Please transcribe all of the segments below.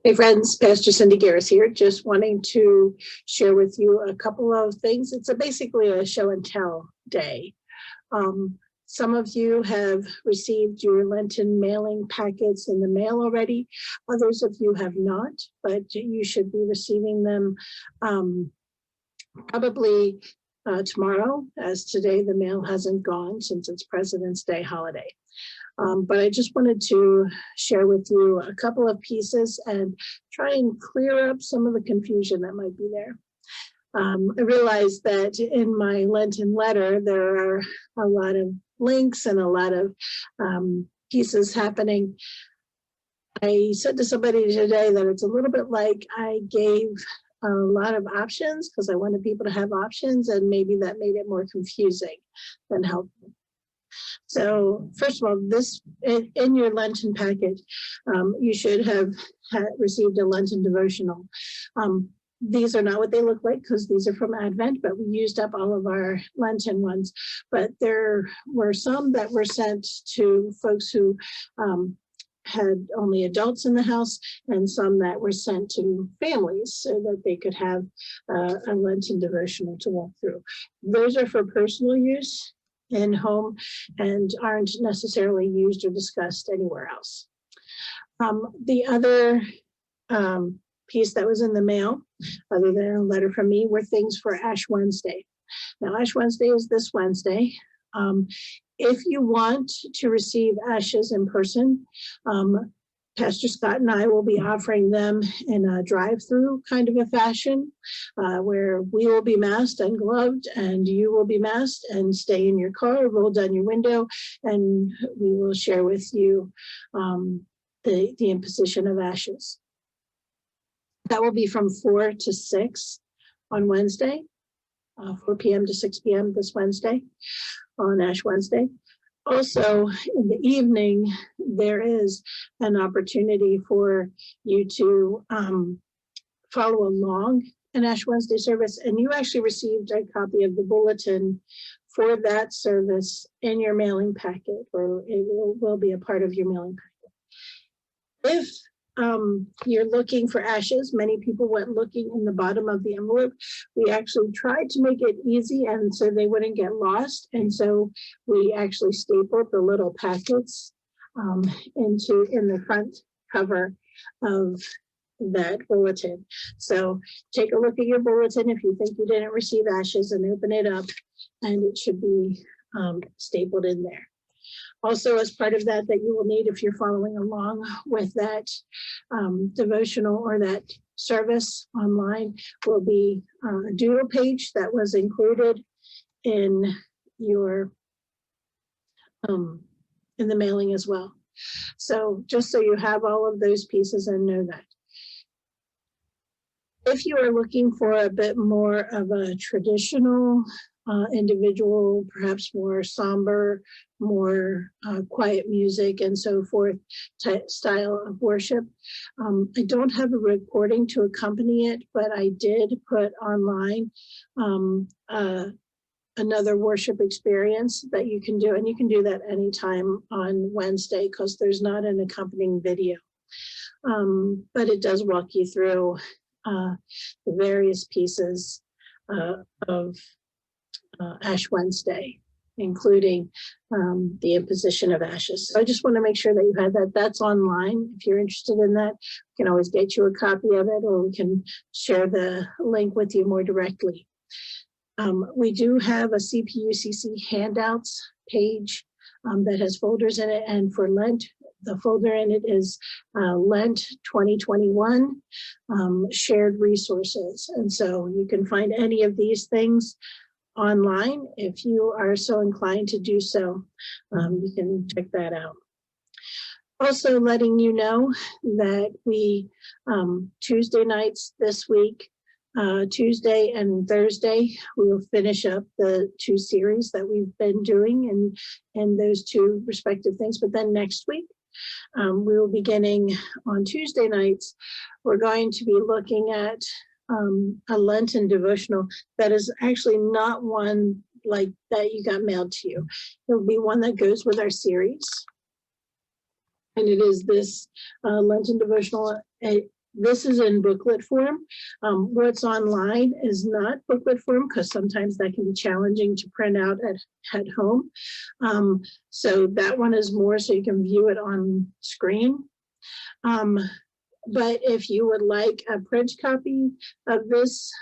Hey friends, Pastor Cindy Garis here, just wanting to share with you a couple of things. It's basically a show and tell day. Some of you have received your Lenten mailing packets in the mail already. Others of you have not, but you should be receiving them probably tomorrow, as today the mail hasn't gone since it's President's Day holiday. But I just wanted to share with you a couple of pieces and try and clear up some of the confusion that might be there. I realized that in my Lenten letter, there are a lot of links and a lot of pieces happening. I said to somebody today that it's a little bit like I gave a lot of options because I wanted people to have options, and maybe that made it more confusing than helpful. So first of all, this in your Lenten package, you should have received a Lenten devotional. These are not what they look like because these are from Advent, but we used up all of our Lenten ones. But there were some that were sent to folks who had only adults in the house, and some that were sent to families so that they could have a Lenten devotional to walk through. Those are for personal use in home and aren't necessarily used or discussed anywhere else. The other piece that was in the mail, other than a letter from me, were things for Ash Wednesday. Now, Ash Wednesday is this Wednesday. If you want to receive ashes in person, Pastor Scott and I will be offering them in a drive-through kind of a fashion where we will be masked and gloved, and you will be masked and stay in your car, roll down your window, and we will share with you the imposition of ashes. That will be from 4 to 6 on Wednesday, 4 p.m. to 6 p.m. this Wednesday, on Ash Wednesday. Also, in the evening, there is an opportunity for you to follow along an Ash Wednesday service, and you actually received a copy of the bulletin for that service in your mailing packet, or it will be a part of your mailing packet. If you're looking for ashes, many people went looking in the bottom of the envelope. We actually tried to make it easy and so they wouldn't get lost. And so we actually stapled the little packets in the front cover of that bulletin. So take a look at your bulletin if you think you didn't receive ashes, and open it up, and it should be stapled in there. Also, as part of that you will need, if you're following along with that devotional or that service online, will be a doodle page that was included in your in the mailing as well. So just so you have all of those pieces and know that. If you are looking for a bit more of a traditional individual, perhaps more somber, more quiet music and so forth style of worship, I don't have a recording to accompany it, but I did put online another worship experience that you can do, and you can do that anytime on Wednesday because there's not an accompanying video, but it does walk you through the various pieces of Ash Wednesday, including the imposition of ashes. So I just want to make sure that you had that. That's online. If you're interested in that, we can always get you a copy of it, or we can share the link with you more directly. We do have a CPUCC handouts page that has folders in it, and for Lent, the folder in it is Lent 2021 shared resources. And so you can find any of these things online if you are so inclined to do so. You can check that out. Also letting you know that we Tuesday nights this week, Tuesday and Thursday, we will finish up the 2 series that we've been doing in those 2 respective things. But then next week, we will be beginning on Tuesday nights. We're going to be looking at a Lenten devotional that is actually not one like that you got mailed to you. It'll be one that goes with our series. And it is this Lenten devotional This is in booklet form. What's online is not booklet form because sometimes that can be challenging to print out at home. So that one is more so you can view it on screen. But if you would like a print copy of this,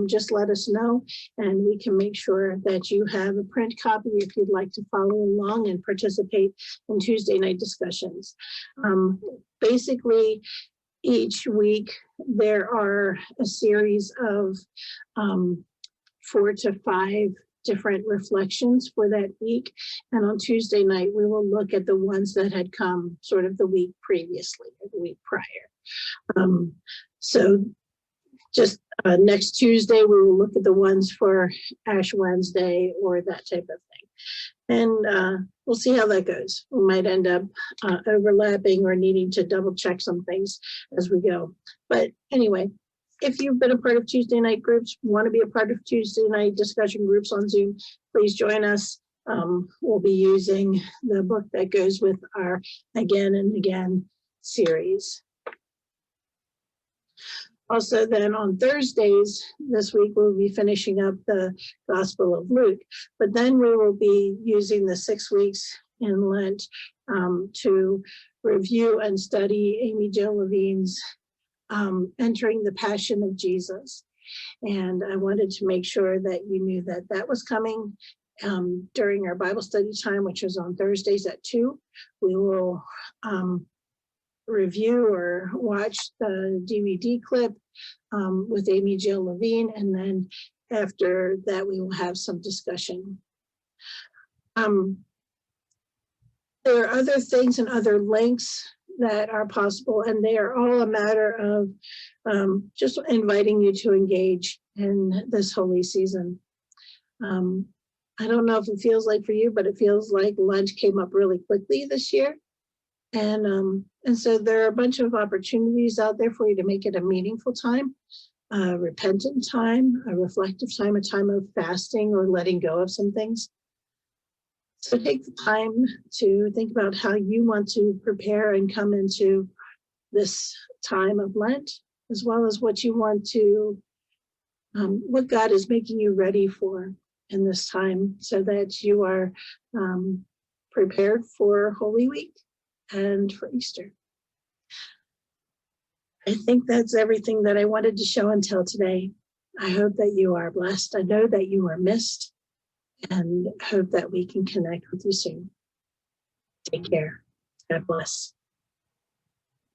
just let us know and we can make sure that you have a print copy if you'd like to follow along and participate in Tuesday night discussions. Basically, each week there are a series of 4 to 5 different reflections for that week. And on Tuesday night, we will look at the ones that had come sort of the week previously, or the week prior. So just next Tuesday, we will look at the ones for Ash Wednesday or that type of thing. And we'll see how that goes. We might end up overlapping or needing to double check some things as we go. But anyway, if you've been a part of Tuesday night groups, want to be a part of Tuesday night discussion groups on Zoom, please join us. We'll be using the book that goes with our Again and Again series. Also, then on Thursdays this week, we'll be finishing up the Gospel of Luke, but then we will be using the 6 weeks in Lent to review and study Amy Jo Levine's Entering the Passion of Jesus. And I wanted to make sure that you knew that that was coming during our Bible study time, which is on Thursdays at 2. We will review or watch the DVD clip with Amy Jo Levine, and then after that we will have some discussion. There are other things and other links that are possible, and they are all a matter of just inviting you to engage in this holy season. I don't know if it feels like for you, but it feels like Lent came up really quickly this year. And so there are a bunch of opportunities out there for you to make it a meaningful time, a repentant time, a reflective time, a time of fasting or letting go of some things. So take the time to think about how you want to prepare and come into this time of Lent, as well as what you want to, what God is making you ready for in this time so that you are prepared for Holy Week and for Easter. I think that's everything that I wanted to show and tell today. I hope that you are blessed. I know that you are missed, and hope that we can connect with you soon. Take care. God bless.